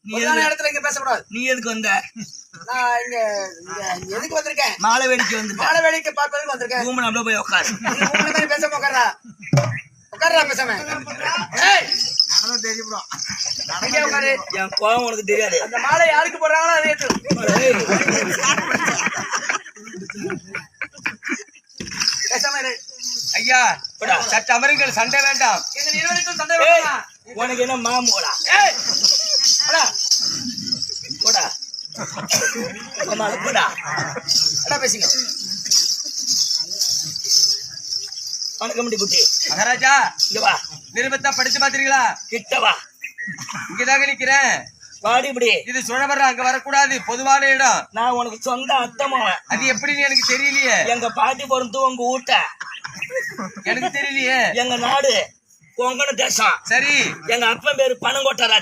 இடத்துல இங்க பேசக்கூடாது. நீ எதுக்கு வந்த? நான் இங்க எதுக்கு வந்திருக்கேன்? மாலை வேடிக்கை வந்து மாலை வேடிக்கை பார்ப்பதற்கு வந்திருக்கேன். ரூம் நம்மள போய் உட்காரு. மாதிரி பேசாம உட்கார்றா பேசாம. என் கோவம் உனக்கு தெரியாது. அந்த மாலை யாருக்கு போடுறாங்களோ அதை ஏற்று. பேசாம ஐயா சற்று அமருங்கள், சண்டை வேண்டாம். எங்க இருவருக்கும் சண்டை வேண்டாம். உனக்கு என்ன மாமோடா? போடா போடா பேசிங்க. வணக்கம் குட்டி. மகாராஜா இங்க வா. நிருபத்தை படிச்சு பாத்தீங்களா? கிட்ட வா. இங்கதான் நிக்கிறேன். வாடி இப்படி. இது சுழவரம், அங்க வரக்கூடாது, பொதுவான இடம். நான் உனக்கு சொந்த அத்தமாவன். அது எப்படின்னு எனக்கு தெரியலையே. எங்க பாட்டி பிறந்து உங்க ஊட்ட எனக்கு தெரியலையே. எங்க நாடு கொங்கண தேசம். சரி, எங்க அப்பன் பேரு பனங்கோட்டை.